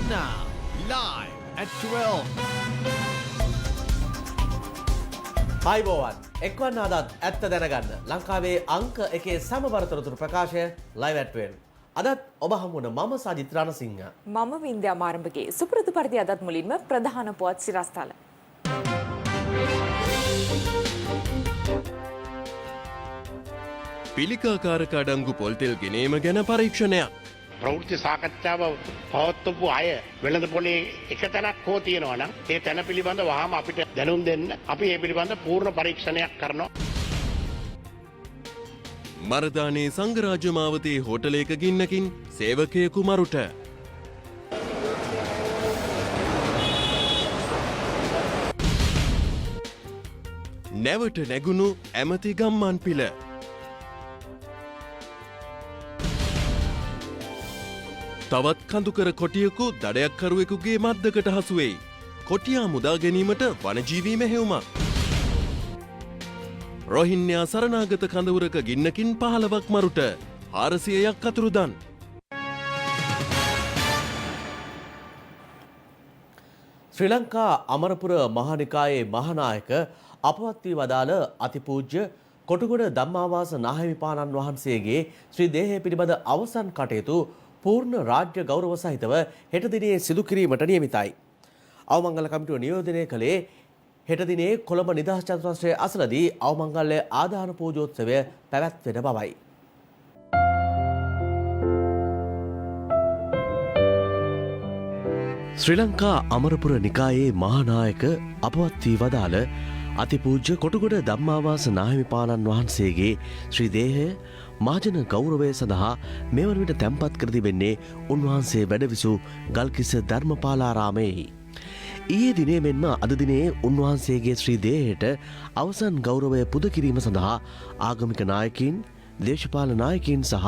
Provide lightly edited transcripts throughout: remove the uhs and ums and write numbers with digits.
now, live at 12. ආයිබෝවන් එක්වන්න අදත් ඇත්ත දැනගන්න ලංකාවේ අංක එකේ සමබරතරතුරු ප්‍රකාශය live at 12. අදත් ඔබ හමුවන මම සජිත් රණසිංහ. මම වින්ද්‍යා මාරඹගේ සුපුරුදු පරිදි අදත් මුලින්ම ප්‍රධාන පුවත් සිරස්තල. පිළිකාකාරක අඩංගු පොල්තෙල් ගෙනීම ගැන පරීක්ෂණයක්. ප්‍රවෘත්ති සාකච්ඡාව පවත්වපු අය වෙළඳ පොලේ එක තැනක් හෝ තියෙනවා නම් ඒ තැන පිළිබඳ වහාම අපිට දැනුම් දෙන්න අපි ඒ පිළිබඳ පූර්ණ පරීක්ෂණයක් කරනවා. මරදානේ සංඝරාජ මාවතේ හෝටලයක ගින්නකින් සේවකයෙකු මරුට. නැවට නැගුණු ඇමති ගම්මන් පිළ. තවත් කඳුකර කොටියකු දඩයක්කරුවෙකුගේ මද්දකට හසුවෙයි. කොටියා මුදා ගැනීමට වනජීවී මෙහෙයුමක්. රොහින්යා සරණාගත කඳවුරක ගින්නකින් 15ක් මරුට 400ක් අතුරුදන්. ශ්‍රී ලංකා අමරපුර මහානිකායේ මහානායක අපවත් වී වදාළ අතිපූජ්‍ය කොටුගොඩ ධම්මාවාස නාහිමිපාණන් වහන්සේගේ ශ්‍රී දේහය පිළිබඳ අවසන් කටයුතු පූර්ණ රාජ්‍ය ගෞරව සහිතව හෙට දිනේ සිදු කිරීමට නියමිතයි. අවමංගල කමිටුව නියෝජනය කළේ හෙට දිනේ කොළඹ නිදහස් චතුරස්‍රය අසලදී අවමංගල්‍ය ආදාන පූජෝත්සවය පැවැත්වෙන බවයි. ශ්‍රී ලංකා අමරපුර නිකායේ මහානායක අපවත් වී වදාළ අතිපූජ්‍ය කොටුගොඩ ධම්මාවාස නාහිමිපාණන් වහන්සේගේ ශ්‍රී දේහය මහජන ගෞරවය සඳහා මෙවන විට තැන්පත් කර තිබෙන්නේ උන්වහන්සේ වැඩවිසූ ගල්කිස්ස ධර්මපාලාරාමයෙහි. ඊයේ දිනේ මෙන්ම අද දිනේ උන්වහන්සේගේ ශ්‍රී දේහයට අවසන් ගෞරවය පුද කිරීම සඳහා ආගමික නායකයින්, දේශපාලන නායකයින් සහ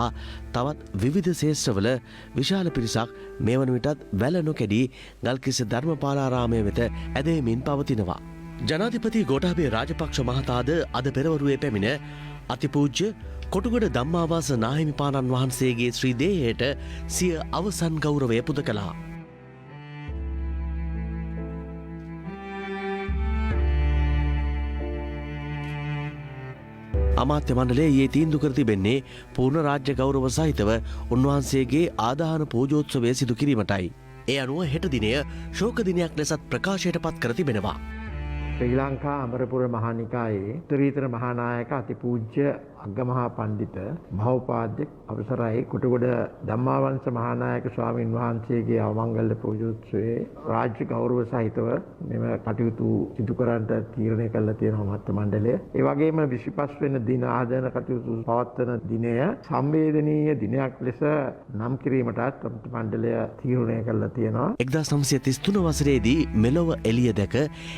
තවත් විවිධ ශේෂ්ත්‍රවල විශාල පිරිසක් මෙවන විටත් වැල නොකැඩී ගල්කිස්ස ධර්මපාලාරාමය වෙත ඇදෙමින් පවතිනවා. ජනාධිපති ගෝඨාභය රාජපක්ෂ මහතාද අද පෙරවරුවේ පැමිණ අතිපූජ්‍ය කොටුගොඩ ධම්මාවාස නාහිමිපාණන් වහන්සේගේ ශ්‍රී දේහයට සිය අවසන් ගෞරවය පුද කළා. අමාත්‍ය මණ්ඩලය ඊයේ තීන්දුව කර තිබෙන්නේ පූර්ණ රාජ්‍ය ගෞරව සහිතව උන්වහන්සේගේ ආදාන පූජෝත්සවය සිදු කිරීමටයි. ඒ අනුව හෙට දිනය ශෝක දිනයක් ලෙසත් ප්‍රකාශයට පත් කර තිබෙනවා. ශ්‍රී ලංකා අමරපුර මහානිකායේ උත්තරීතර මහානායක අතිපූජ්‍ය අග්ගමහා පණ්ඩිත මහෝපාද්‍ය අවසරයි කොටුගොඩ ධම්මාවංශ මහානායක ස්වාමින් වහන්සේගේ අවමංගල්‍ය පූජෝත්සවයේ රාජ්‍ය ගෞරව සහිතව මෙම කටයුතු සිදු කරන්නට තීරණය කළා තියෙනවා අමාත්‍ය මණ්ඩලය. ඒ වගේම 25 වෙනි දින ආදාන කටයුතු පවත්වන දිනය සංවේදනීය දිනයක් ලෙස නම් කිරීමටත් අමාත්‍ය මණ්ඩලය තීරණය කළා තියෙනවා. 1933 වසරේදී මෙලොව එළිය දැක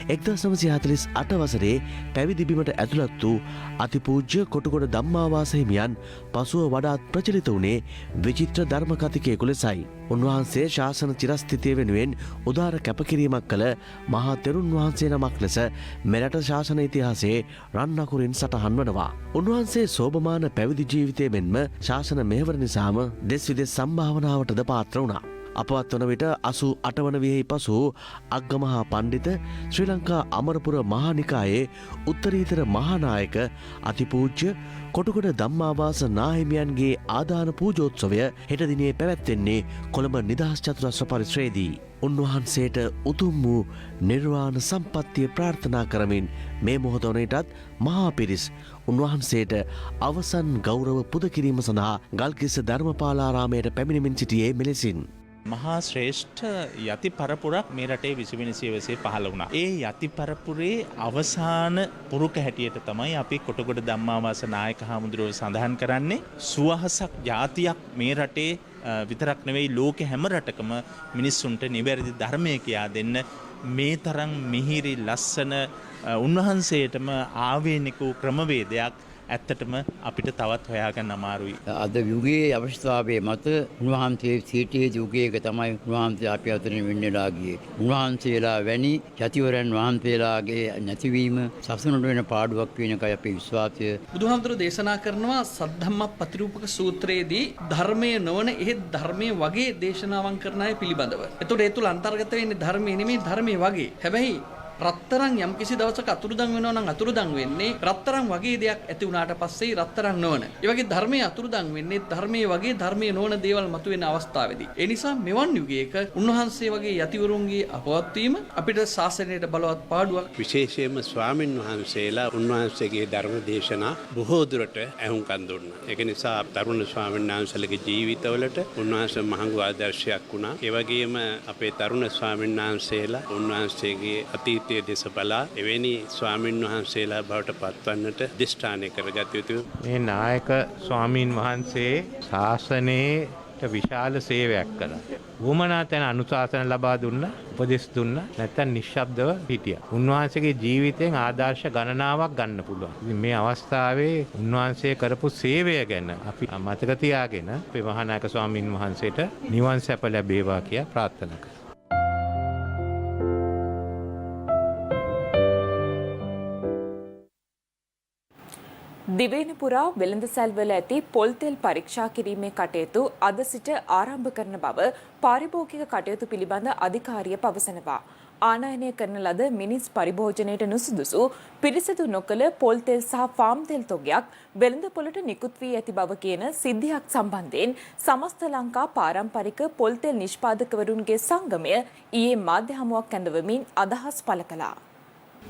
1948 වසරේ පැවිදි බිමට ඇතුළත් වූ අතිපූජ්‍ය කොටුගොඩ ධම්මාවාස හිමියන් පසුව වඩාත් ප්‍රචලිත වුණේ විචිත්‍ර ධර්ම කතිකයෙකු ලෙසයි. උන්වහන්සේ ශාසන චිරස්ථිතිය වෙනුවෙන් උදාර කැපකිරීමක් කළ මහා තෙරුන් වහන්සේ නමක් ලෙස මෙරට ශාසන ඉතිහාසයේ රන් අකුරින් සටහන් වනවා. උන්වහන්සේ සෝභමාන පැවිදි ජීවිතය මෙන්ම ශාසන මෙහෙවර නිසාම දෙස් විදෙස් සම්භාවනාවටද පාත්‍ර වුණා. අපවත් වන විට 88 වන වියෙහි පසු අග්ගමහා පණ්ඩිත ශ්‍රී ලංකා අමරපුර මහානිකායේ උත්තරීතර මහානායක අතිපූජ්‍ය කොටුගොඩ ධම්මාවාස නාහිමියන්ගේ ආදාන පූජෝත්සවය හෙට දිනේ පැවැත්වෙන්නේ කොළඹ නිදහස් චතුරස්‍ර පරිසරයේදී. උන්වහන්සේට උතුම් වූ නිර්වාණ සම්පත්තිය ප්‍රාර්ථනා කරමින් මේ මොහොත වනටත් මහා පිරිස් උන්වහන්සේට අවසන් ගෞරව පුද කිරීම සඳහා ගල්කිස්ස ධර්මපාලාරාමයට පැමිණෙමින් සිටියේ මෙලෙසින්. මහා ශ්‍රේෂ්ඨ යති පරපුරක් මේ රටේ 20 වෙනි සියවසේ පහළ වුණා. ඒ යති පරපුරේ අවසාන පුරුක හැටියට තමයි අපි කොටගොඩ ධම්මාවාස නායක හාමුදුරුවෝ සඳහන් කරන්නේ. සුවහසක් ජාතියක් මේ රටේ විතරක් නෙවෙයි ලෝකෙ හැම රටකම මිනිස්සුන්ට නිවැරදි ධර්මය කියා දෙන්න මේ තරම් මිහිරි ලස්සන උන්වහන්සේටම ආවේනික වූ ක්‍රමවේදයක් ඇත්තටම අපිට තවත් හොයාගන්න අමාරුයි. අද යුගයේ අවශ්‍යතාවය මත උන්වහන්සේ සිටියේ යුගයක තමයි උන්වහන්සේ අපි අතරින් වෙන්නලා ගියේ. උන්වහන්සේලා වැනි යතිවරයන් වහන්සේලාගේ නැතිවීම සසුනට වෙන පාඩුවක් වෙන එකයි අපේ විශ්වාසය. බුදුහාමුදුරුවෝ දේශනා කරනවා සද්ධම්ම පතිරූපක සූත්‍රයේදී ධර්මයේ නොවන එහෙත් ධර්මයේ වගේ දේශනාවන් කරන අය පිළිබඳව. එතකොට ඒ තුල අන්තර්ගත වෙන්නේ ධර්මයේ නෙමෙයි ධර්මයේ වගේ. හැබැයි රත්තරන් යම් කිසි දවසක අතුරුදන් වෙනවා නම් අතුරුදන් වෙන්නේ රත්තරන් වගේ දෙයක් ඇති වුණාට පස්සේ රත්තරන් නොවන. ඒ වගේ ධර්මයේ අතුරුදන් වෙන්නේ ධර්මයේ වගේ ධර්මයේ නොවන දේවල් මතුවෙන අවස්ථාවේදී. ඒ නිසා මෙවන් යුගයක උන්වහන්සේ වගේ යතිවරුන්ගේ අපවත් වීම අපිට ශාසනයට බලවත් පාඩුවක්. විශේෂයෙන්ම ස්වාමින් වහන්සේලා උන්වහන්සේගේ ධර්ම දේශනා බොහෝ දුරට ඇහුම්කන් දුන්නා. ඒක නිසා තරුණ ස්වාමීන් වහන්සේලගේ ජීවිතවලට උන්වහන්සේ මහඟු ආදර්ශයක් වුණා. ඒ වගේම අපේ තරුණ ස්වාමීන් වහන්සේලා උන්වහන්සේගේ අතීත දෙස බලා එවැනි ස්වාමීන් වහන්සේලා බවට පත්වන්නට දිෂ්ඨානය කරගත යුතුයි. මේ නායක ස්වාමීන් වහන්සේ ශාසනයට විශාල සේවයක් කළා. වුමනා තැන අනුශාසන ලබා දුන්නා, උපදෙස් දුන්නා, නැත්නම් නිශ්ශබ්දව හිටියා. උන්වහන්සේගේ ජීවිතයෙන් ආදර්ශ ගණනාවක් ගන්න පුළුවන්. ඉතින් මේ අවස්ථාවේ උන්වහන්සේ කරපු සේවය ගැන අපි මතක තියාගෙන අපේ මහානායක ස්වාමීන් වහන්සේට නිවන් සැප ලැබේවා කියලා ප්‍රාර්ථනා කරනවා. දිවයින පුරා වෙළඳසැල්වල ඇති පොල් තෙල් පරීක්ෂා කිරීමේ කටයුතු අද සිට ආරම්භ කරන බව පාරිභෝගික කටයුතු පිළිබඳ අධිකාරිය පවසනවා. ආනයනය කරන ලද මිනිස් පරිභෝජනයට නුසුදුසු පිරිසිදු නොකළ පොල් තෙල් සහ ෆාම් තෙල් තොගයක් වෙළඳ පොළට නිකුත් වී ඇති බව කියන සිද්ධියක් සම්බන්ධයෙන් සමස්ත ලංකා පාරම්පරික පොල් තෙල් නිෂ්පාදකවරුන්ගේ සංගමය ඊයේ මාධ්‍ය හමුවක් ඇඳවමින් අදහස් පළ කළා.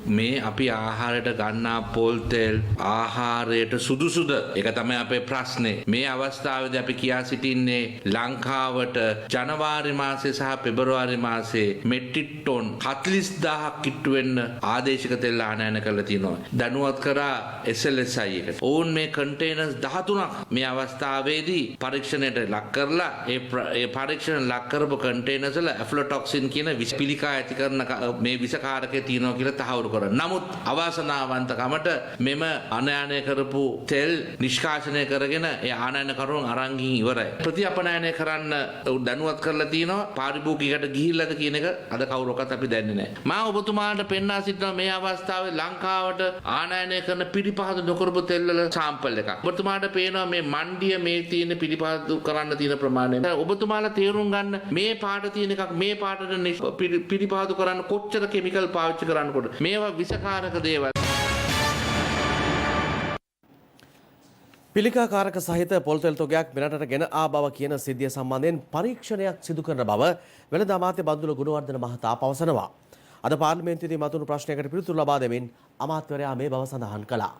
මේ අපි ආහාරයට ගන්නා පොල් තෙල් ආහාරයට සුදුසුද? ඒක තමයි අපේ ප්‍රශ්නේ. මේ අවස්ථාවේදී අපි කියා සිටින්නේ ලංකාවට ජනවාරි මාසයේ සහ පෙබරවාරි මාසයේ මෙට්‍රික් ටොන් 40000ක් කිට්ටු වෙන්න ආදේශික තෙල් ආනයන කරලා තියෙනවා. දැනුවත් කරා SLSI එකට. ඔවුන් මේ කන්ටේනර්ස් 13ක් මේ අවස්ථාවේදී පරීක්ෂණයට ලක් කරලා ඒ පරීක්ෂණ ලක් කරපු කන්ටේනර්ස් වල ඇෆ්ලොටොක්සින් කියන විස පිළිකා ඇති කරන මේ විසකාරකේ තියෙනවා කියලා තහවුරු කරනවා. නමුත් අවාසනාවන්තකමට මෙම ආනයනය කරපු තෙල් නිෂ්කාශනය කරගෙන ඒ ආනයනකරුවන් අරන් ගිහින් ඉවරයි. ප්‍රතිඅපනයනය කරන්න දැනුවත් කරලා තියෙනවා. පාරිභෝගිකයට ගිහිල්ලාද කියන එක අද කවුරක්වත් අපි දන්නේ නැහැ. මම ඔබතුමාට පෙන්වා සිටිනවා මේ අවස්ථාවේ ලංකාවට ආනයනය කරන පිළිපහදු නොකරපු තෙල් වල සාම්පල් එකක්. ඔබතුමාට පේනවා මේ මණ්ඩිය මේ තියෙන පිළිපහදු කරන්න තියෙන ප්‍රමාණය. ඔබතුමාලා තේරුම් ගන්න මේ පාට තියෙන එකක් මේ පාටට පිළිපහදු කරන්න කොච්චර කිමිකල් පාවිච්චි කරන්නකොට මේවා විෂකාරක දේවල්. පිළිකාකාරක සහිත පොල්තෙල් තොගයක් මෙරටට ගෙන ආ බව කියන සිද්ධිය සම්බන්ධයෙන් පරීක්ෂණයක් සිදු කරන බව වෙළඳ අමාත්‍ය බන්දුල ගුණවර්ධන මහතා පවසනවා. අද පාර්ලිමේන්තුවේදී මතුණු ප්‍රශ්නයකට පිළිතුරු ලබා දෙමින් අමාත්‍යවරයා මේ බව සඳහන් කළා.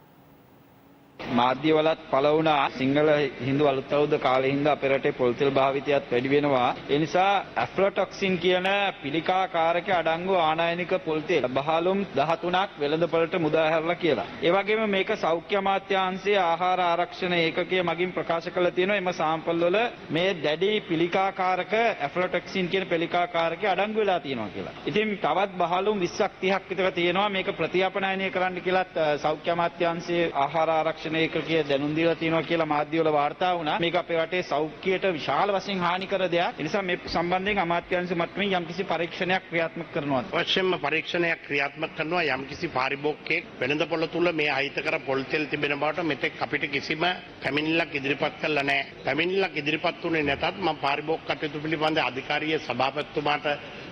මාධ්‍යවලත් පළ වුණා සිංහල හින්දු අලුත් අවුරුද්ද කාලේ හින්දා අපේ රටේ පොල් තෙල් භාවිතයත් වැඩි වෙනවා. ඒ නිසා ඇෆ්ලොටොක්සින් කියන පිළිකාකාරක අඩංගු ආනයනික පොල් තෙල් බහලුම් 13ක් වෙළඳපොළට මුදා හැරලා කියලා. ඒ වගේම මේක සෞඛ්‍ය අමාත්‍යාංශයේ ආහාර ආරක්ෂණ ඒකකයේ මගින් ප්‍රකාශ කරලා තියෙනවා එම සාම්පල් වල මේ දැඩි පිළිකාකාරක ඇෆ්ලොටොක්සින් කියන පිළිකාකාරකේ අඩංගු වෙලා තියෙනවා කියලා. ඉතින් තවත් බහලුම් 20ක් 30ක් විතර තියෙනවා මේක ප්‍රතිඅපනයනය කරන්න කියලාත් සෞඛ්‍ය අමාත්‍යාංශයේ ආහාර ආරක්ෂණ ඒකකයේ දැනුම් දීලා තියෙනවා කියලා මාධ්‍යවල වාර්තා වුණා. මේක අපේ රටේ සෞඛ්‍යයට විශාල වශයෙන් හානිකර දෙයක්. ඒ නිසා මේ සම්බන්ධයෙන් අමාත්‍යාංශ මට්ටමින් යම්කිසි පරීක්ෂණයක් ක්‍රියාත්මක කරනවා. අවශ්‍යම පරීක්ෂණයක් ක්‍රියාත්මක කරනවා යම්කිසි පාරිභෝගිකයෙක් වෙළඳපොළ තුල මේ අහිතකර පොල් තෙල් තිබෙන බවට මෙතෙක් අපිට කිසිම පැමිණිල්ලක් ඉදිරිපත් කළා නැහැ. පැමිණිල්ලක් ඉදිරිපත් වුණේ නැතත් මම පාරිභෝගික කටයුතු පිළිබඳ අධිකාරිය සභාපතිතුමාට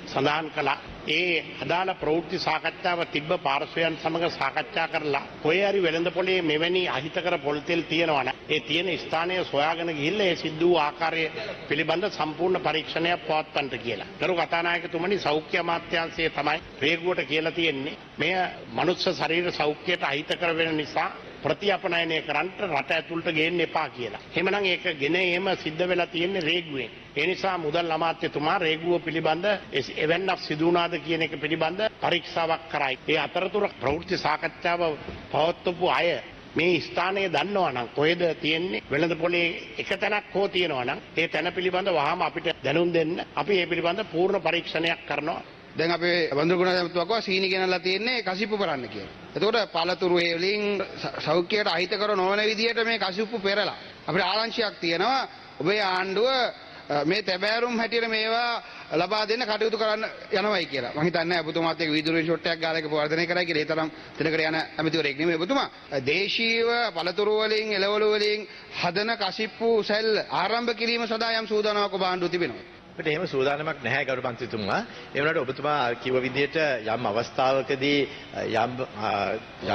සඳහන් කළා. ඒ අදාළ ප්‍රවෘත්ති සාකච්ඡාව තිබ්බ පාර්ශ්වයන් සමග සාකච්ඡා කරලා කොහේ හරි වෙළඳපොලේ මෙවැනි අහිතකර පොල් තෙල් තියෙනවා නම් ඒ තියෙන ස්ථානය සොයාගෙන ගිහිල්ලා ඒ සිද්ධ වූ ආකාරය පිළිබඳ සම්පූර්ණ පරීක්ෂණයක් පවත්වන්නට කියලා. ගරු කතානායකතුමනි සෞඛ්‍ය අමාත්‍යාංශයේ තමයි රේගුවට කියලා තියෙන්නේ මෙය මනුෂ්‍ය ශරීර සෞඛ්‍යයට අහිතකර වෙන නිසා ප්‍රතිඅපනයනය කරන්න රට ඇතුළට ගේන්න එපා කියලා. එහෙමනම් ඒක ගෙන එහෙම සිද්ධ වෙලා තියෙන්නේ රේගුවෙන්. ඒ නිසා මුදල් අමාත්‍යතුමා රේගුව පිළිබඳ එවැන්නක් සිදු වුණාද කියන එක පිළිබඳ පරීක්ෂාවක් කරයි. ඒ අතරතුර ප්‍රවෘත්ති සාකච්ඡාව පවත්වපු අය මේ ස්ථානය දන්නවා නම් කොහෙද තියෙන්නේ වෙළඳපොලේ එක තැනක් හෝ තියෙනවා නම් ඒ තැන පිළිබඳ වහාම අපිට දැනුම් දෙන්න. අපි ඒ පිළිබඳ පූර්ණ පරීක්ෂණයක් කරනවා. දැන් අපේ වඳුරුගුණ ඇමතුමා සීනි ගෙනල්ලා තියෙන්නේ කසිප්පු කරන්න කියලා. එතකොට පළතුරු වලින් සෞඛ්‍යයට අහිතකර නොවන විදිහට මේ කසිප්පු පෙරලා අපිට ආරංචියක් තියෙනවා ඔබේ ආණ්ඩුව මේ තැබෑරුම් හැටියට මේවා ලබා දෙන්න කටයුතු කරන්න යනවායි කියලා. මම හිතන්නේ ඔබතුමාත් එක්ක වීදුරුවේ ෂොට් එකක් ගාලා ඒක වර්ධනය කරයි කියලා. ඒ තරම් තැනකට යන ඇමතිවරයෙක් නෙමෙයි ඔබතුමා. දේශීයව පළතුරු වලින් එළවලු වලින් හදන කසිප්පු සැල් ආරම්භ කිරීම සඳහා යම් සූදානමක් ඔබ ආණ්ඩුව තිබෙනවා. අපිට එහෙම සූදානමක් නැහැ ගරු මන්ත්‍රීතුමා. ඒ වුණාට ඔබතුමා කිව්ව විදිහට යම් අවස්ථාවකදී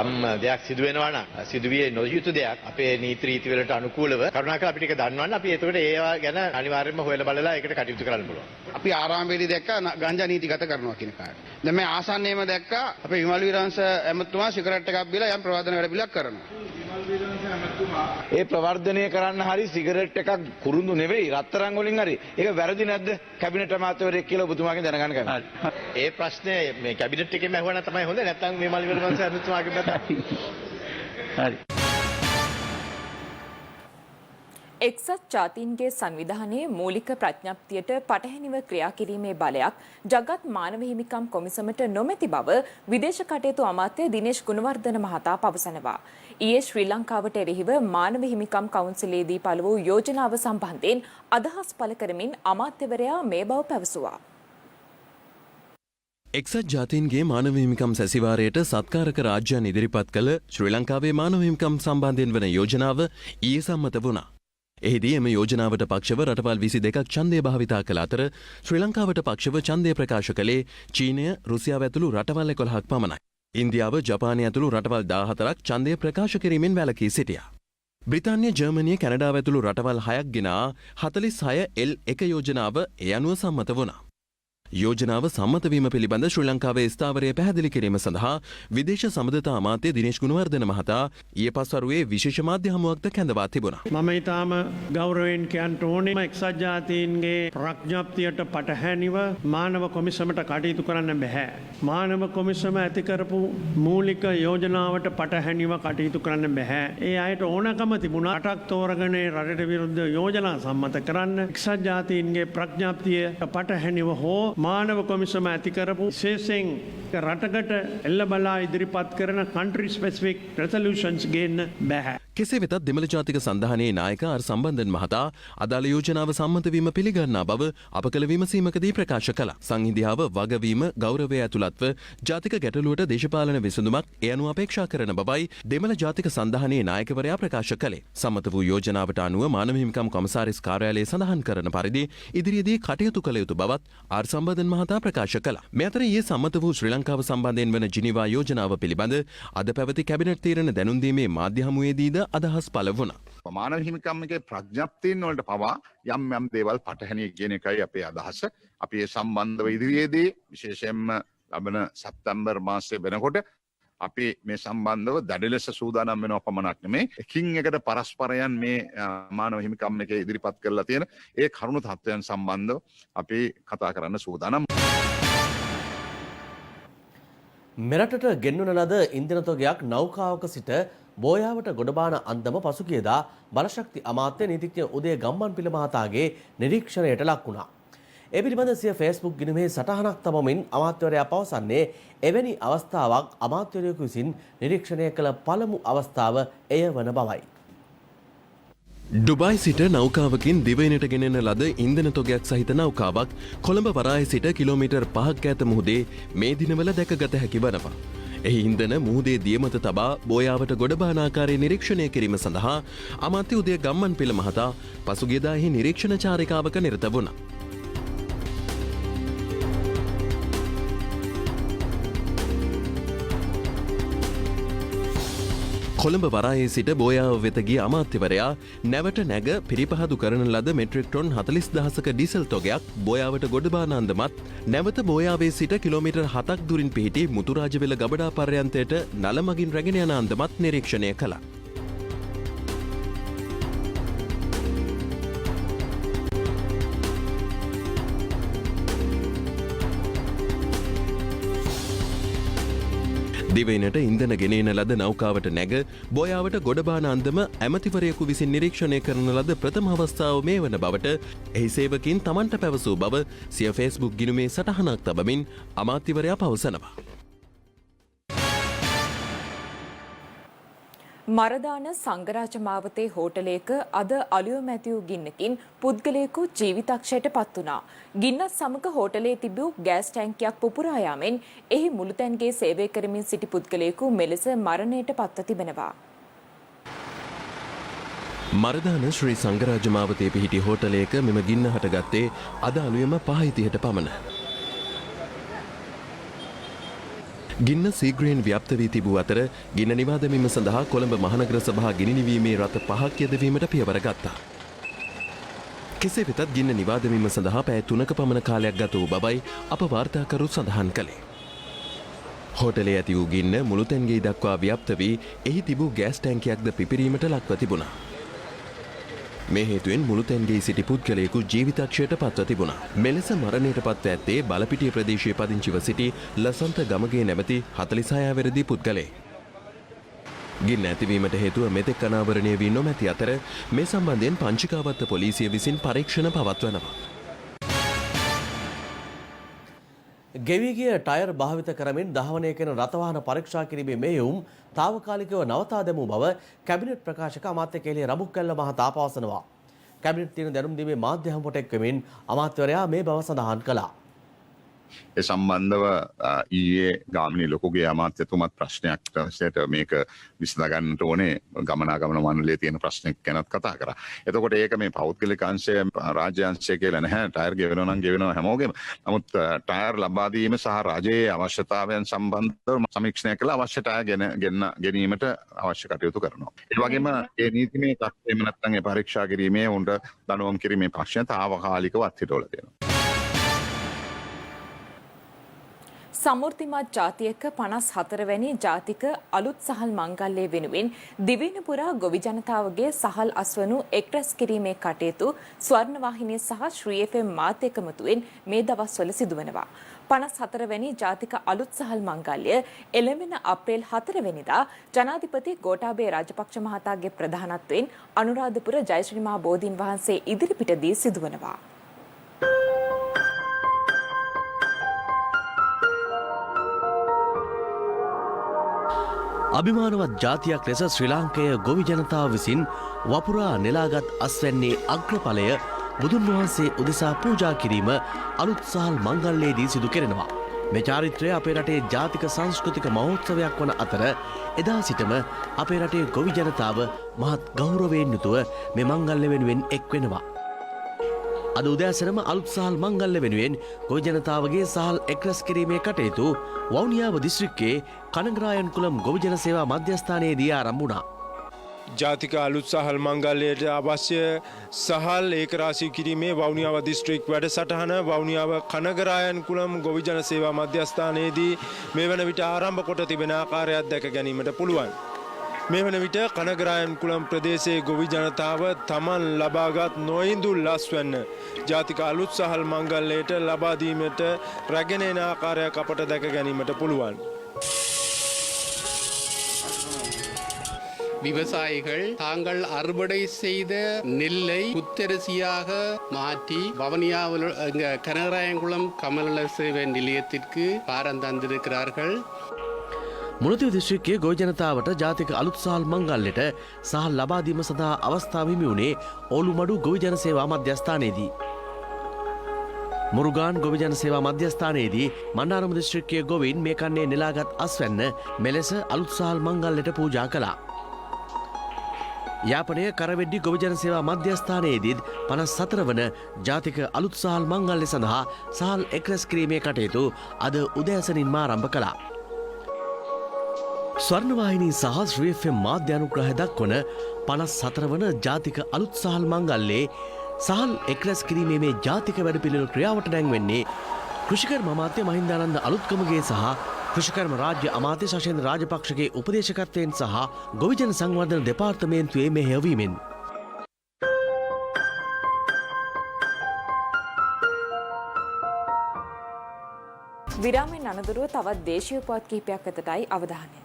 යම් දෙයක් සිදු වෙනවා නම් සිදුවිය නොයුතු දෙයක් අපේ නීති රීති වලට අනුකූලව කරුණාකර අපිට ඒක දන්වන්න. අපි එතකොට ඒවා ගැන අනිවාර්යයෙන්ම හොයලා බලලා ඒකට කටයුතු කරන්න පුළුවන්. අපි ආරම්භයේදී දැක්කා ගංජා නීතිගත කරනවා කියන කාරණා. දැන් මේ ආසන්නයේම දැක්කා අපේ විමල් වීරවංශ ඇමතුමා සිගරට් එකක් බීලා යම් ප්‍රවාදන වැඩ පිළිවෙලක් කරනවා. ඒ ප්‍රවර්ධනය කරන්න හරි සිගරට් එකක් කුරුඳු නෙවෙයි රත්තරන් වලින් හරි. ඒක වැරදි නැද්ද? කැබිනට් අමාත්‍යවරයෙක් කියලා ඔබතුමාගෙන් දැනගන්න කැමතියි. ඒ ප්‍රශ්නේ මේ කැබිනට් එකෙන් ඇහුවා නම් තමයි හොඳ. නැත්නම් මේ මල්ලි වලවංශ අනුතුමාගෙන් බත. හරි. එක්සත් ජාතීන්ගේ සංවිධානයේ මූලික ප්‍රඥප්තියට පටහැනිව ක්‍රියා කිරීමේ බලයක් ජගත් මානව හිමිකම් කොමිසමට නොමැති බව විදේශ කටයුතු අමාත්‍ය දිනේෂ් ගුණවර්ධන මහතා පවසනවා. ඊයේ ශ්‍රී ලංකාවට එරෙහිව මානව හිමිකම් කවුන්සිලේදී පළ වූ යෝජනාව සම්බන්ධයෙන් අදහස් පළ කරමින් අමාත්‍යවරයා මේ බව පැවසුවා. එක්සත් ජාතීන්ගේ මානව හිමිකම් සැසිවාරයට සත්කාරක රාජ්‍යයන් ඉදිරිපත් කළ ශ්‍රී ලංකාවේ මානව හිමිකම් සම්බන්ධයෙන් වන යෝජනාව ඊයේ සම්මත වුණා. එහිදී එම යෝජනාවට පක්ෂව රටවල් 22ක් ඡන්දය භාවිතා කළ අතර ශ්‍රී ලංකාවට පක්ෂව ඡන්දය ප්‍රකාශ කළේ චීනය, රුසියාව ඇතුළු රටවල් 11ක් පමණයි. ඉන්දියාව, ජපානය ඇතුළු රටවල් 14ක් ඡන්දය ප්‍රකාශ කිරීමෙන් වැළකී සිටියා. බ්‍රිතාන්‍ය, ජර්මනිය, කැනඩාව ඇතුළු රටවල් 6ක් ගෙනා 46L1 යෝජනාව ඒ අනුව සම්මත වුණා. යෝජනාව සම්මත වීම පිළිබඳ ශ්‍රී ලංකාවේ ස්ථාවරය පැහැදිලි කිරීම සඳහා විදේශ සම්බන්ධතා අමාත්‍ය දිනේෂ් ගුණවර්ධන මහතා ඊයේ පස්වරුවේ විශේෂ මාධ්‍ය හමුවක්ද කැඳවා තිබුණා. මම ඊටාම ගෞරවයෙන් කියන්න ඕනේ එක්සත් ජාතීන්ගේ ප්‍රඥප්තියට පටහැනිව මානව කොමිසමට කටයුතු කරන්න බෑ. මානව කොමිසම ඇති කරපු මූලික යෝජනාවට පටහැනිව කටයුතු කරන්න බෑ. ඒ අයට ඕනකම තිබුණා රටක් තෝරගෙන රටට විරුද්ධ යෝජනා සම්මත කරන්න. එක්සත් ජාතීන්ගේ ප්‍රඥප්තියට පටහැනිව හෝ මානව කොමිසම ඇති කරපු විශේෂයෙන් රටකට එල්ල බලා ඉදිරිපත් කරන country specific resolutions ගේන්න බෑ. කෙසේ වෙතත් දෙමළ ජාතික සන්ධානයේ නායක ආර් සම්බන්ධන් මහතා අදාළ යෝජනාව සම්මත වීම පිළිගන්නා බව අප කළ විමසීමකදී ප්‍රකාශ කළා. සංහිඳියාව, වගවීම, ගෞරවය ඇතුළත්ව ජාතික ගැටලුවට දේශපාලන විසඳුමක් ඒ අනුව අපේක්ෂා කරන බවයි දෙමළ ජාතික සන්ධානයේ නායකවරයා ප්‍රකාශ කළේ. සම්මත වූ යෝජනාවට අනුව මානව හිමිකම් කොමසාරිස් කාර්යාලය සඳහන් කරන පරිදි ඉදිරියේදී කටයුතු කළ යුතු බවත් ආර් සම්බන්ධන් මහතා ප්‍රකාශ කළා. මේ අතර ඊයේ සම්මත වූ ශ්‍රී ලංකාව සම්බන්ධයෙන් වන ජිනීවා යෝජනාව පිළිබඳ අද පැවති කැබිනට් තීරණ දැනුම් දීමේ මාධ්‍ය හමුවේදීද අදහස් පළ වුණා. මානව හිමිකම් එකේ ප්‍රඥප්තියන් වලට පවා යම් දේවල් පටහැනිය කියන එකයි අපේ අදහස. අපි ඒ සම්බන්ධව ඉදිරියේදී විශේෂයෙන්ම ලබන සැප්තැම්බර් මාසයේ වෙනකොට අපි මේ සම්බන්ධව දැඩි ලෙස සූදානම් වෙනවා පමණක් නෙමෙයි එකින් එකට පරස්පරයන් මේ මානව හිමිකම් එකේ ඉදිරිපත් කරලා තියෙන ඒ කරුණු තත්ත්වයන් සම්බන්ධව අපි කතා කරන්න සූදානම්. මෙරටට ගෙන්වන ලද ඉන්ධන තොගයක් නෞකාවක සිට බෝයාවට ගොඩබාන අන්දම පසුගියදා බලශක්ති අමාත්‍ය නීතිඥ උදය ගම්මන්පිල මහතාගේ නිරීක්ෂණයට ලක් වුණා. ඒ පිළිබඳ සිය ෆේස්බුක් ගිණුමේ සටහනක් තබමින් අමාත්‍යවරයා පවසන්නේ එවැනි අවස්ථාවක් අමාත්‍යවරයෙකු විසින් නිරීක්ෂණය කළ පළමු අවස්ථාව එය වන බවයි. ඩුබයි සිට නෞකාවකින් දිවයිනට ගෙනෙන ලද ඉන්ධන තොගයක් සහිත නෞකාවක් කොළඹ වරාය සිට කිලෝමීටර් 5ක් ඈත මුහුදේ මේ දිනවල දැකගත හැකි වනවා. එහි ඉන්ධන මුහුදේ දියමත තබා බෝයාවට ගොඩබාන ආකාරය නිරීක්ෂණය කිරීම සඳහා අමාත්‍ය උදය ගම්මන්පිල මහතා පසුගියදා එහි නිරීක්ෂණ චාරිකාවක නිරත වුණා. කොළඹ වරායේ සිට බෝයාව වෙත ගිය අමාත්‍යවරයා නැවට නැග පිරිපහදු කරන ලද මෙට්‍රික් ටොන් 40,000ක ඩීසල් තොගයක් බෝයාවට ගොඩබාන අන්දමත් නැවත බෝයාවේ සිට කිලෝමීටර් 7ක් දුරින් පිහිටි මුතුරාජවෙල ගබඩා පර්යන්තයට නල මගින් රැගෙන යන අන්දමත් නිරීක්ෂණය කළා. දිවයිනට ඉන්ධන ගෙනෙන ලද නෞකාවට නැග බොයාවට ගොඩබාන අන්දම ඇමතිවරයෙකු විසින් නිරීක්ෂණය කරන ලද ප්‍රථම අවස්ථාව මේ වන බවට එහි සේවකින් තමන්ට පැවසූ බව සිය ෆේස්බුක් ගිණුමේ සටහනක් තබමින් අමාත්‍යවරයා පවසනවා. මරදාන සංඝරාජ මාවතේ හෝටලයක අද අලුයම මැතිව් ගින්නකින් පුද්ගලයෙකු ජීවිතක්ෂයට පත් වුණා. ගින්නත් සමග හෝටලයේ තිබූ ගෑස් ටැංකියක් පුපුරා යාමෙන් එහි මුළුතැන්ගේ සේවය කරමින් සිටි පුද්ගලයෙකු මෙලෙස මරණයට පත්ව තිබෙනවා. මරදාන ශ්‍රී සංඝරාජ මාවතේ පිහිටි හෝටලයක මෙම ගින්න හටගත්තේ අද අලුයම 5:30ට පමණ. ගින්න සීග්‍රයෙන් ව්‍යාප්ත වී තිබූ අතර ගින්න නිවා දැමීම සඳහා කොළඹ මහනගර සභා ගිනි නිවීමේ රථ 5ක් යෙදවීමට පියවර ගත්තා. කෙසේ වෙතත් ගින්න නිවා දැමීම සඳහා පැය 3ක පමණ කාලයක් ගත වූ බවයි අප වාර්තාකරු සඳහන් කළේ. හෝටලයේ ඇති වූ ගින්න මුළුතැන්ගේ දක්වා ව්‍යාප්ත වී එහි තිබූ ගෑස් ටැංකියක්ද පිපිරීමට ලක්ව තිබුණා. මේ හේතුවෙන් මුළුතැන්ගේ සිටි පුද්ගලයෙකු ජීවිතක්ෂයට පත්ව තිබුණා. මෙලෙස මරණයට පත්ව ඇත්තේ බලපිටිය ප්‍රදේශයේ පදිංචිව සිටි ලසන්ත ගමගේ නැමැති 46 වැරදි පුද්ගලයෙක්. ගින්න ඇතිවීමට හේතුව මෙතෙක් අනාවරණය වී නොමැති අතර මේ සම්බන්ධයෙන් පංචිකාවත්ත පොලිසිය විසින් පරීක්ෂණ පවත්වනවා. ගෙවී ගිය ටයර් භාවිත කරමින් දහවනය කරන රථවාහන පරීක්ෂා කිරීමේ මෙහෙයුම් తాවකාලිකව නවතා දැමූ බව කැබිනට් ප්‍රකාශක අමාත්‍ය කේලිය රඹුක්කැල්ල මහතා පවසනවා. කැබිනට් දින දැනුම් දීමේ මාධ්‍ය හමුවට එක්වමින් අමාත්‍යවරයා මේ බව සඳහන් කළා. ඒ සම්බන්ධව ඊයේ ගාමිණී ලොකුගේ අමාත්‍යතුමත් ප්‍රශ්නයක් විශේෂයට මේක විසඳගන්නට ඕනේ ගමනාගමන මණ්ඩලයේ තියෙන ප්‍රශ්නයක් ගැනත් කතා කරා. එතකොට ඒක මේ පෞද්ගලික අංශය රාජ්‍ය අංශය කියලා නැහැ. ටයර් ගෙවනවා නම් ගෙවනවා හැමෝගෙම. නමුත් ටයර් ලබා දීම සහ රජයේ අවශ්‍යතාවයන් සම්බන්ධව සමීක්ෂණය කළා අවශ්‍ය ටයර් ගැනීමට අවශ්‍ය කටයුතු කරනවා. ඒ වගේම ඒ නීතිමය තත්ත්වෙම නැත්නම් ඒ පරීක්ෂා කිරීමේ උන්ට දඬුවම් කිරීමේ පක්ෂය తాවකාලිකව අත්හිටවල තියෙනවා. සමෘද්ධිමත් ජාතියක 54 වැනි ජාතික අලුත් සහල් මංගල්‍යය වෙනුවෙන් දිවයින පුරා ගොවි ජනතාවගේ සහල් අස්වනු එක්රැස් කිරීමේ කටයුතු ස්වර්ණවාහිනිය සහ ශ්‍රී FM මාධ්‍ය එකමුතුවෙන් මේ දවස්වල සිදුවනවා. 54 වැනි ජාතික අලුත් සහල් මංගල්‍ය එළඹෙන අප්‍රේල් 4 වෙනිදා ජනාධිපති ගෝඨාභය රාජපක්ෂ මහතාගේ ප්‍රධානත්වයෙන් අනුරාධපුර ජයශ්‍රී මහා බෝධීන් වහන්සේ ඉදිරිපිටදී සිදුවනවා. අභිමානවත් ජාතියක් ලෙස ශ්‍රී ලාංකේය ගොවි ජනතාව විසින් වපුරා නෙලාගත් අස්වැන්නේ අග්‍රඵලය බුදුන් වහන්සේ උදෙසා පූජා කිරීම අලුත් සහල් මංගල්‍යයේදී සිදු කෙරෙනවා. මේ චාරිත්‍රය අපේ රටේ ජාතික සංස්කෘතික මහෝත්සවයක් වන අතර එදා සිටම අපේ රටේ ගොවි ජනතාව මහත් ගෞරවයෙන් යුතුව මේ මංගල්‍ය වෙනුවෙන් එක් වෙනවා. අද උදෑසනම අලුත් සහල් මංගල්‍ය වෙනුවෙන් ගොවි ජනතාවගේ සහල් එක්රැස් කිරීමේ කටයුතු වවුනියාව දිස්ත්‍රික්කයේ කනගරායන් කුලම් ගොවි ජන සේවා මධ්‍යස්ථානයේදී ආරම්භ වුණා. ජාතික අලුත් සහල් මංගල්‍යයට අවශ්‍ය සහල් ඒකරාශී කිරීමේ වවුනියාව දිස්ත්‍රික් වැඩසටහන වවුනියාව කනගරායන් කුලම් ගොවි ජන සේවා මධ්‍යස්ථානයේදී මේ වන විට ආරම්භ කොට තිබෙන ආකාරයක් දැක ගැනීමට පුළුවන්. මේ වන විට කනගරායන් කුලම් ප්‍රදේශයේ ගොවි ජනතාව තමන් ලබාගත් නොඉඳුල් අස්වැන්න ජාතික අලුත් සහල් මංගල්‍යයට ලබා දීමට රැගෙන එන ආකාරයක් අපට දැක ගැනීමට පුළුවන්. விவசாயிகள் தாங்கள் அறுவடை செய்த நெல்லை புத்தரிசியாக மாற்றி வவுனியாவில் கனகராயன்குளம் கமநல சேவை நிலையத்திற்கு பாரம் தந்திருக்கிறார்கள். මුලතිව දිස්ත්‍රික්කයේ ගොවි ජනතාවට ජාතික අලුත් සහල් මංගල්‍යයට සහල් ලබා දීම සඳහා අවස්ථාව හිමි වුණේ ඕලුමඩු ගොවි ජන සේවා මධ්‍යස්ථානයේදී. මුරුගාන් ගොවි ජන සේවා මධ්‍යස්ථානයේදී මණ්ඩාරම දිස්ත්‍රික්කයේ ගොවීන් මේ කන්නේ නෙලාගත් අස්වැන්න මෙලෙස අලුත් සහල් මංගල්‍යයට පූජා කළා. යාපනය කරවෙඩ්ඩි ගොවි ජන සේවා මධ්‍යස්ථානයේදීත් 54 වන ජාතික අලුත් සහල් මංගල්‍ය සඳහා සහල් එක්රැස් කිරීමේ කටයුතු අද උදෑසනින්ම ආරම්භ කළා. ස්වර්ණවාහිනී සහ ශ්‍රී FM මාධ්‍ය අනුග්‍රහය දක්වන 54 වන ජාතික අලුත් සහල් මංගල්‍යයේ සහල් එක්රැස් කිරීමේ මේ ජාතික වැඩපිළිවෙළ ක්‍රියාවට නැංවෙන්නේ කෘෂිකර්ම අමාත්‍ය මහින්දානන්ද අලුත්කමගේ සහ කෘෂිකර්ම රාජ්‍ය අමාත්‍ය ශෂේන්ද්‍ර රාජපක්ෂගේ උපදේශකත්වයෙන් සහ ගොවිජන සංවර්ධන දෙපාර්තමේන්තුවේ මෙහෙයවීමෙන් විරාමයෙන් අනතුරුව තවත් දේශීය පුවත් කිහිපයක් වෙතටයි අවධානය.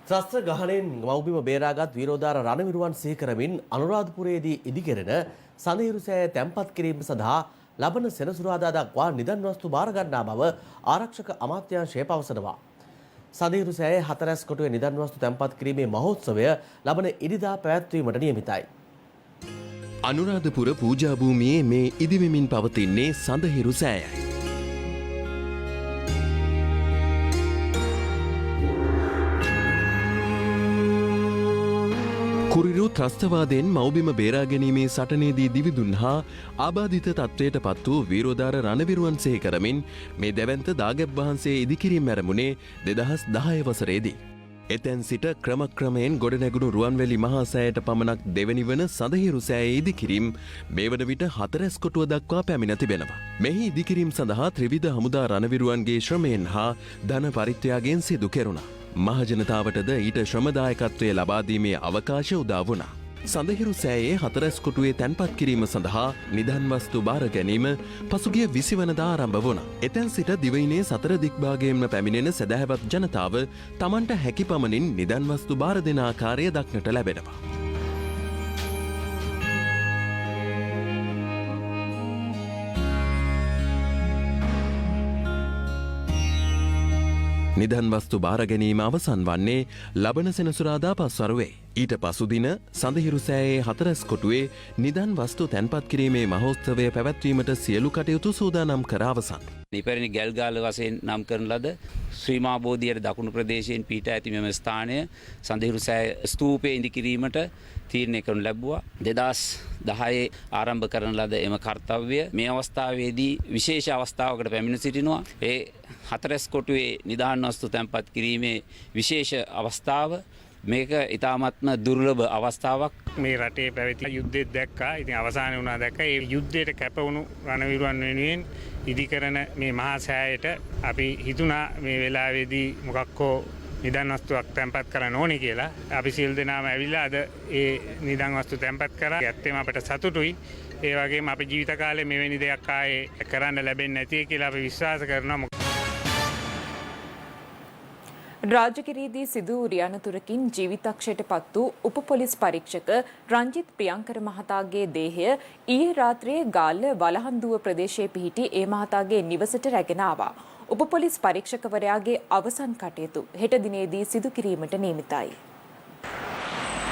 ත්‍රස්ත ගහණයෙන් මව්බිම බේරාගත් වීරෝදාර රණවිරුවන් සිහි කරමින් අනුරාධපුරයේදී ඉදිකෙරෙන සඳහිරු සෑය තැන්පත් කිරීම සඳහා ලබන සෙනසුරාදා දක්වා නිදන් වස්තු බාර ගන්නා බව ආරක්ෂක අමාත්‍යාංශය පවසනවා. සඳහිරු සෑය 4 කොටුවේ නිදන් වස්තු තැන්පත් කිරීමේ මහෝත්සවය ලබන ඉරිදා පැවැත්වීමට නියමිතයි. අනුරාධපුර පූජා භූමියේ මේ ඉදිවෙමින් පවතින්නේ සඳහිරු සෑයයි. කුරිරු ත්‍රස්තවාදයෙන් මව්බිම බේරා ගැනීමේ සටනේදී දිවිදුන් හා ආබාධිත තත්ත්වයට පත් වූ වීරෝදාර රණවිරුවන් සිහි කරමින් මේ දැවැන්ත දාගැබ් වහන්සේ ඉදිකිරීම ඇරමුණේ 2010 වසරේදී. එතැන් සිට ක්‍රමක්‍රමයෙන් ගොඩනැගුණු රුවන්වැලි මහා සෑයට පමණක් දෙවැනි වන සඳහිරු සෑයේ ඉදිකිරීම මේ වන විට 4 කොටුව දක්වා පැමිණ තිබෙනවා. මෙහි ඉදිකිරීම සඳහා ත්‍රිවිධ හමුදා රණවිරුවන්ගේ ශ්‍රමයෙන් හා ධන පරිත්‍යාගයෙන් සිදු කෙරුණා. මහජනතාවටද ඊට ශ්‍රමදායකත්වය ලබාදීමේ අවකාශ උදා වුණා. සඳහිරු සෑයේ 4 කොටුවේ තැන්පත් කිරීම සඳහා නිදන් වස්තු බාර ගැනීම පසුගිය 20 වනදා ආරම්භ වුණා. එතැන් සිට දිවයිනේ 4 දික්භාගයෙන්ම පැමිණෙන සැදැහැවත් ජනතාව තමන්ට හැකි පමණින් නිදන් වස්තු බාර දෙන ආකාරය දක්නට ලැබෙනවා. නිදන් වස්තු බාර ගැනීම අවසන් වන්නේ ලබන සෙනසුරාදා පස්වරුවේ. ඊට පසුදින සඳහිරු සෑයේ 4 කොටුවේ නිදන් වස්තු තැන්පත් කිරීමේ මහෝත්සවය පැවැත්වීමට සියලු කටයුතු සූදානම් කර අවසන්. නිපැරණි ගැල්ගාල වශයෙන් නම් කරන ලද ශ්‍රී මහා බෝධියට දකුණු ප්‍රදේශයෙන් පිහිටා ඇති මෙම ස්ථානය සඳහිරු සෑය ස්තූපයේ ඉදිකිරීමට තීරණය කරනු ලැබුවා. 2010 ආරම්භ කරන ලද එම කර්තව්‍ය මේ අවස්ථාවේදී විශේෂ අවස්ථාවකට පැමිණ සිටිනවා. ඒ 4 කොටුවේ නිදන් වස්තු තැන්පත් කිරීමේ විශේෂ අවස්ථාව මේක ඉතාමත්ම දුර්ලභ අවස්ථාවක්. මේ රටේ පැවති යුද්ධෙත් දැක්කා. ඉතින් අවසානයේ වුණා දැක්කා. ඒ යුද්ධයට කැපවුණු රණවිරුවන් වෙනුවෙන් ඉදිකරන මේ මහා සෑයට අපි හිතුණා මේ වෙලාවේදී මොකක් හෝ නිදන් වස්තුවක් තැන්පත් කරන්න ඕනේ කියලා. අපි සියලු දෙනාම ඇවිල්ලා අද ඒ නිදන් වස්තු තැන්පත් කරා. ඇත්තම අපට සතුටුයි. ඒ වගේම අපේ ජීවිත කාලේ මෙවැනි දෙයක් ආයේ කරන්න ලැබෙන්නේ නැති කියලා අපි විශ්වාස කරනවා. රාජගිරියේදී සිදු වූ රියනතුරකින් ජීවිතක්ෂයට පත් වූ උප පොලිස් පරීක්ෂක රංජිත් ප්‍රියංකර මහතාගේ දේහය ඊයේ රාත්‍රියේ ගාල්ල වලහන්දුව ප්‍රදේශයේ පිහිටි ඒ මහතාගේ නිවසට රැගෙන ආවා. උප පොලිස් පරීක්ෂකවරයාගේ අවසන් කටයුතු හෙට දිනේදී සිදු කිරීමට නියමිතයි.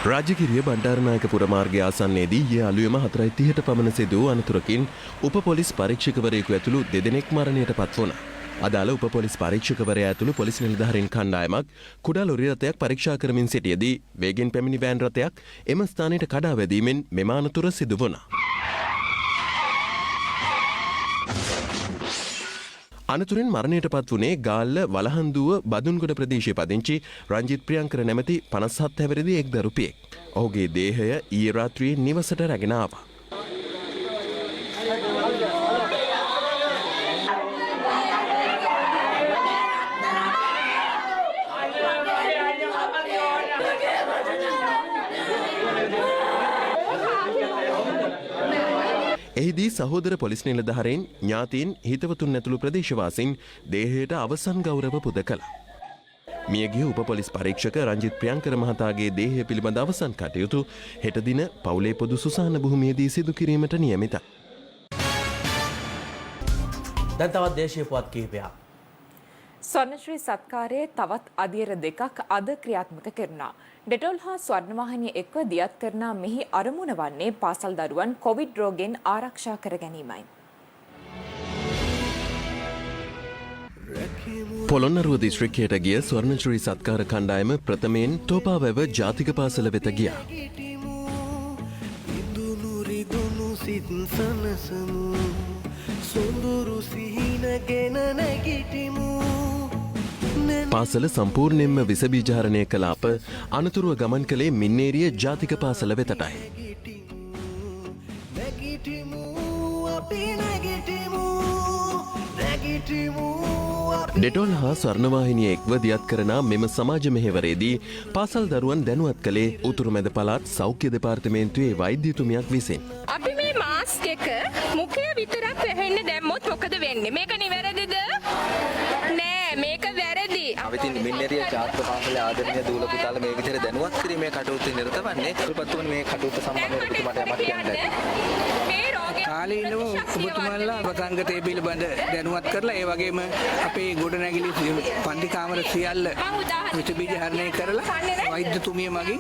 රාජගිරිය බණ්ඩාරනායකපුර මාර්ගය ආසන්නයේදී ඊයේ අලුයම 4:30ට පමණ සිදු වූ අනතුරකින් උප පොලිස් පරීක්ෂකවරයෙකු ඇතුළු දෙදෙනෙක් මරණයට පත් වුණා. අදාළ උප පොලිස් පරීක්ෂකවරයා ඇතුළු පොලිස් නිලධාරීන් කණ්ඩායමක් කුඩා ලොරි රථයක් පරීක්ෂා කරමින් සිටියදී වේගෙන් පැමිණි වෑන් රථයක් එම ස්ථානයට කඩා වැදීමෙන් මෙම අනතුර සිදු වුණා. අනතුරින් මරණයට පත් වුණේ ගාල්ල වලහන්දුව බදුන්ගොඩ ප්‍රදේශයේ පදිංචි රංජිත් ප්‍රියංකර නැමැති 57 හැවිරිදි එක් දරුපියෙක්. ඔහුගේ දේහය ඊයේ රාත්‍රියේ නිවසට රැගෙන ආවා. එහිදී සහෝදර පොලිස් නිලධාරීන් ඥාතීන් හිතවතුන් ඇතුළු ප්‍රදේශවාසීන් දේහයට අවසන් ගෞරව පුද කළා. මියගිය උප පොලිස් පරීක්ෂක රංජිත් ප්‍රියංකර මහතාගේ දේහය පිළිබඳ අවසන් කටයුතු හෙට දින පවුලේ පොදු සුසාන භූමියේදී සිදු කිරීමට නියමිතයි. දැන් තවත් දේශීය පුවත් කිහිපයක්. ස්වර්ණශ්‍රී සත්කාරයේ තවත් අධීර දෙකක් අද ක්‍රියාත්මක කෙරුණා. ඩෙටෝල් හා ස්වර්ණවාහිනිය එක්ව දියත් කරන මෙහි අරමුණ වන්නේ පාසල් දරුවන් කොවිඩ් රෝගයෙන් ආරක්ෂා කර ගැනීමයි. පොළොන්නරුව දිස්ත්‍රික්කයට ගිය ස්වර්ණශ්‍රී සත්කාර කණ්ඩායම ප්‍රථමයෙන් තෝපාවැව ජාතික පාසල වෙත ගියා. පාසල සම්පූර්ණයෙන්ම විසබීජහරණය කළ අප අනතුරුව ගමන් කළේ මින්නේරිය ජාතික පාසල වෙතටයි. ඩෙටෝල් හා ස්වර්ණවාහිනිය එක්ව දියත් කරන මෙම සමාජ මෙහෙවරේදී පාසල් දරුවන් දැනුවත් කළේ උතුරු මැද පළාත් සෞඛ්‍ය දෙපාර්තමේන්තුවේ වෛද්‍යතුමියක් විසින්. අපි මේ මාස්ක් එක මුඛය විතරක් වැහෙන්න දැම්මොත් මොකද වෙන්නේ? මේක නිවැරදිද? නෑ මේක වැරදි. අපි තින් මින්නේරිය චාත්‍ර පාසලේ ආදරණීය දූල පුතාලා මේ විදිහට දැනුවත් කිරීමේ කටයුතු නිරත වන්නේ. කල්පතුන් මේ කටයුතු සම්බන්ධව ඔබතුමාට යමක් කියන්න. මේ රෝගේ කාලීනව ඔබතුමාලා වසංගතය පිළිබඳ දැනුවත් කරලා ඒ වගේම අපේ ගොඩනැගිලි පන්ති කාමර සියල්ල විස බීජ හරණය කරලා වෛද්‍යතුමිය මගින්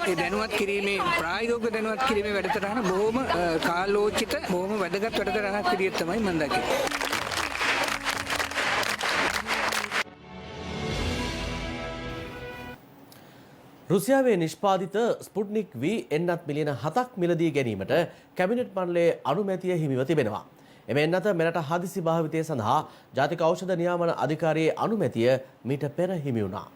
ඒ දැනුවත් කිරීමේ ප්‍රායෝගික දැනුවත් කිරීමේ වැඩසටහන බොහොම කාලෝචිත බොහොම වැදගත් වැඩසටහනක් විදිහට තමයි මම දකින්නේ. රුසියාවේ නිෂ්පාදිත ස්පුට්නික් V එන්නත් මිලියන 7ක් මිලදී ගැනීමට කැබිනට් මණ්ඩලයේ අනුමැතිය හිමිව තිබෙනවා. එම එන්නත මෙරට හදිසි භාවිතය සඳහා ජාතික ඖෂධ නියාමන අධිකාරියේ අනුමැතිය මීට පෙර හිමි වුණා.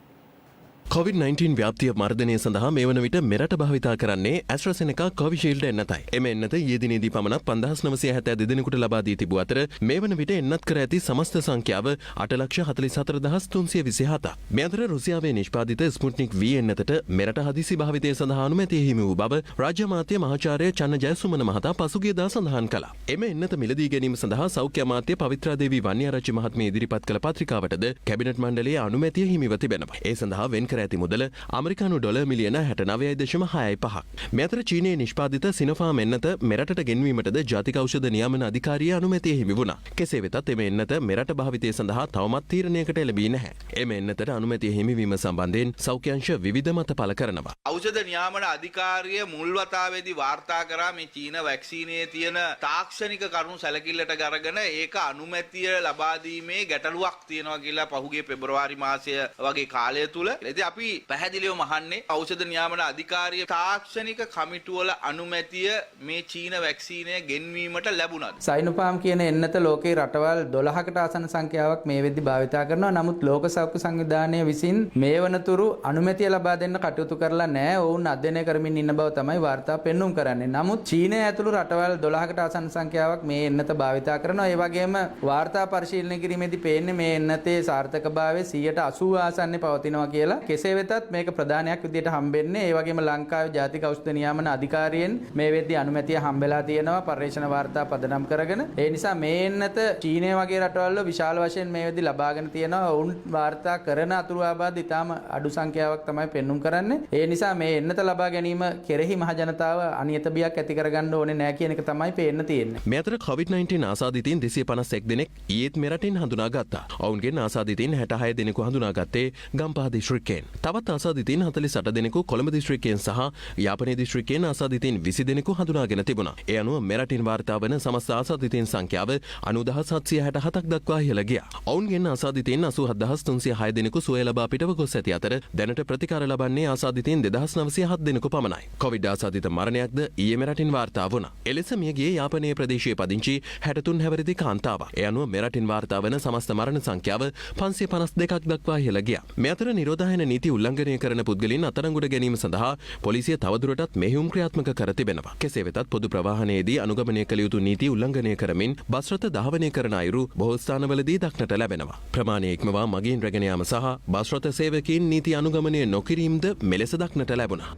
COVID-19 ව්‍යාප්තිය මර්ධනය සඳහා මේ වන විට මෙරට භාවිතා කරන්නේ AstraZeneca Covishield එන්නතයි. එම එන්නත ඊයේ දිනේදී පමණ 5972 දෙනෙකුට ලබා දී තිබූ අතර මේ වන විට එන්නත් කර ඇති සමස්ත සංඛ්‍යාව 8,44,327ක්. මේ අතර රුසියාවේ නිෂ්පාදිත ස්පුට්නික් V එන්නතට මෙරට හදිසි භාවිතය සඳහා අනුමැතිය හිමි වූ බව රාජ්‍ය අමාත්‍ය මහාචාර්ය චන්න ජයසුමන මහතා පසුගියදා සඳහන් කළා. එම එන්නත මිලදී ගැනීම සඳහා සෞඛ්‍ය අමාත්‍ය පවිත්‍රා දේවී වන්‍යාරච්චි මහත්මිය ඉදිරිපත් කළ පත්‍රිකාවටද කැබිනට් මණ්ඩලයේ අනුමැතිය හිමිව තිබෙනවා. ඒ සඳහා වෙන් ඇති මුදල අමරිකානු ඩොලර් මිලියන 69.65ක්. මේ අතර චීනයේ නිෂ්පාදිත සිනෝෆාම් එන්නත මෙරටට ගෙන්වීමටද ජාතික ඖෂධ නියාමන අධිකාරිය අනුමැතිය හිමි වුණා. කෙසේ වෙතත් එම එන්නත මෙරට භාවිතය සඳහා තවමත් තීරණයකට එළඹී නැහැ. එම එන්නතට අනුමැතිය හිමිවීම සම්බන්ධයෙන් සෞඛ්‍යංශ විවිධ මත පළ කරනවා. ඖෂධ නියාමන අධිකාරිය මුල් වතාවේදී වාර්තා කරා මේ චීන වැක්සීනයේ තියෙන තාක්ෂණික කරුණු සැලකිල්ලට අරගෙන ඒක අනුමැතිය ලබා දීමේ ගැටලුවක් තියෙනවා කියලා පහුගිය පෙබරවාරි මාසය වගේ කාලය තුල. ඉතින් අපි පැහැදිලිවම අහන්නේ ඖෂධ නියාමන අධිකාරිය තාක්ෂණික කමිටුවල අනුමැතිය මේ චීන වැක්සීනය ගෙන්වීමට ලැබුණාද? සයිනෝෆාම් කියන එන්නත ලෝකේ රටවල් 12කට ආසන්න සංඛ්‍යාවක් මේ වෙද්දි භාවිතා කරනවා. නමුත් ලෝක සෞඛ්‍ය සංවිධානය විසින් මේ වනතුරු අනුමැතිය ලබා දෙන්න කටයුතු කරලා නැහැ. ඔවුන් අධ්‍යයනය කරමින් ඉන්න බව තමයි වාර්තා පෙන්눔 කරන්නේ. නමුත් චීනය ඇතුළු රටවල් 12කට ආසන්න සංඛ්‍යාවක් මේ එන්නත භාවිතා කරනවා. ඒ වගේම වාර්තා පරිශීලනය කිරීමේදී පේන්නේ මේ එන්නතේ සාර්ථකභාවය 180 ආසන්නයේ පවතිනවා කියලා. කෙසේ වෙතත් මේක ප්‍රධානයක් විදිහට හම්බෙන්නේ. ඒ වගේම ලංකාවේ ජාතික ඖෂධ නියාමන අධිකාරියෙන් මේ වෙද්දී අනුමැතිය හම්බෙලා තියෙනවා පර්යේෂණ වාර්තා පදනම් කරගෙන. ඒ නිසා මේ එන්නත චීනය වගේ රටවල් විශාල වශයෙන් මේ වෙද්දී ලබාගෙන තියෙනවා. ඔවුන් වාර්තා කරන අතුරු ආබාධ ඉතාම අඩු සංඛ්‍යාවක් තමයි පෙන්눔 කරන්නේ. ඒ නිසා මේ එන්නත ලබා ගැනීම කෙරෙහි මහ ජනතාව අනියත බියක් ඇති කරගන්න ඕනේ නැහැ කියන එක තමයි පේන්න තියෙන්නේ. මේ අතර COVID-19 ආසාදිතයින් 251 දෙනෙක් ඊයේත් මෙරටින් හඳුනාගත්තා. ඔවුන්ගෙන් ආසාදිතයින් 66 දෙනෙකු හඳුනාගත්තේ ගම්පහ දිස්ත්‍රික්කයෙන්. තවත් ආසාදිතයින් 48 දෙනෙකු කොළඹ දිස්ත්‍රික්කයෙන් සහ යාපනයේ දිස්ත්‍රික්කයෙන් ආසාදිතයින් 20 දෙනෙකු හඳුනාගෙන තිබුණා. ඒ අනුව මෙරටින් වාර්තා වන සමස්ත ආසාදිතයින් සංඛ්‍යාව 90767ක් දක්වා ඉහළ ගියා. ඔවුන්ගෙන් ආසාදිතයින් 87306 දෙනෙකු සුවය ලබා පිටව ගොස් ඇති අතර දැනට ප්‍රතිකාර ලබන්නේ ආසාදිතයින් 2907 දෙනෙකු පමණයි. කොවිඩ් ආසාදිත මරණයක්ද ඊයේ මෙරටින් වාර්තා වුණා. එලෙස මියගියේ යාපනයේ ප්‍රදේශයේ පදිංචි 63 හැවිරිදි කාන්තාවක්. ඒ අනුව මෙරටින් වාර්තා වන සමස්ත මරණ සංඛ්‍යාව 552ක් දක්වා ඉහළ ගියා. මේ අතර නිරෝධායන නීති උල්ලංඝනය කරන පුද්ගලයන් අත්අඩංගුවට ගැනීම සඳහා පොලිසිය තවදුරටත් මෙහෙයුම් ක්‍රියාත්මක කර තිබෙනවා. කෙසේ වෙතත් පොදු ප්‍රවාහනයේදී අනුගමනය කළ යුතු නීති උල්ලංඝනය කරමින් බස් රථ ධාවනය කරන අයුරු බොහෝ ස්ථානවලදී දක්නට ලැබෙනවා. ප්‍රමාණය ඉක්මවා මගින් රැගෙන යාම සහ බස් රථ සේවකයින් නීති අනුගමනය නොකිරීමද මෙලෙස දක්නට ලැබුණා.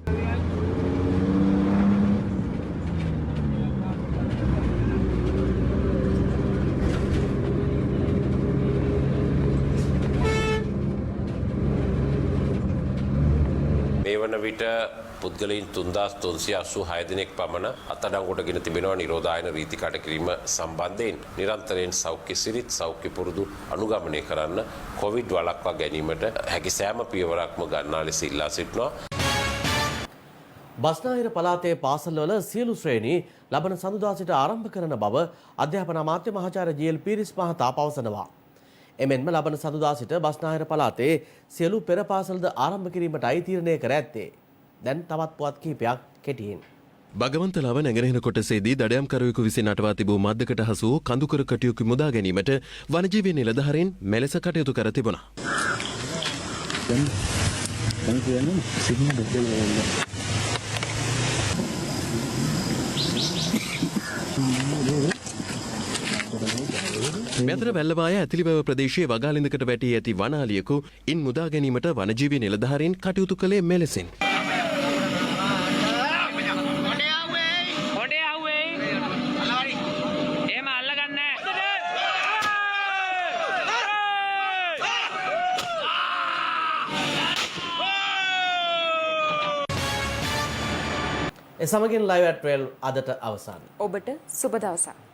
මේ වන විට පුද්ගලයින් 3386 දෙනෙක් පමණ අත්අඩංගුවට ගෙන තිබෙනවා නිරෝධායන රීති කඩ කිරීම සම්බන්ධයෙන්. නිරන්තරයෙන් සෞඛ්‍ය සිරිත් සෞඛ්‍ය පුරුදු අනුගමනය කරන්න කොවිඩ් වළක්වා ගැනීමට හැකි සෑම පියවරක්ම ගන්නා ලෙස ඉල්ලා සිටිනවා. බස්නාහිර පළාතේ පාසල්වල සියලු ශ්‍රේණි ලබන සඳුදා සිට ආරම්භ කරන බව අධ්‍යාපන අමාත්‍ය මහාචාර්ය ජී.එල්. පීරිස් මහතා පවසනවා. එමෙන්ම ලබන සඳුදා සිට බස්නාහිර පළාතේ සියලු පෙර පාසල්ද ආරම්භ කිරීමටයි තීරණය කර ඇත්තේ. දැන් තවත් පුවත් කිහිපයක් කෙටියෙන්. භගවන්තලාව නැගෙනහිර කොටසේදී දඩයම්කරුවෙකු විසින් අටවා තිබූ මද්දකට හසු වූ කඳුකර කටයුතු මුදා ගැනීමට වනජීවී නිලධාරීන් මෙලෙස කටයුතු කර තිබුණා. මෙතර වැල්ලවාය ඇතිලිබව ප්‍රදේශයේ වගාලින්දකට වැටී ඇති වනාලියකු ඉන් මුදා ගැනීමට වනජීවී නිලධාරීන් කටයුතු කළේ මෙලෙසින්. ඒ සමගින් live at 12 අදට අවසන්. ඔබට සුබ දවසක්.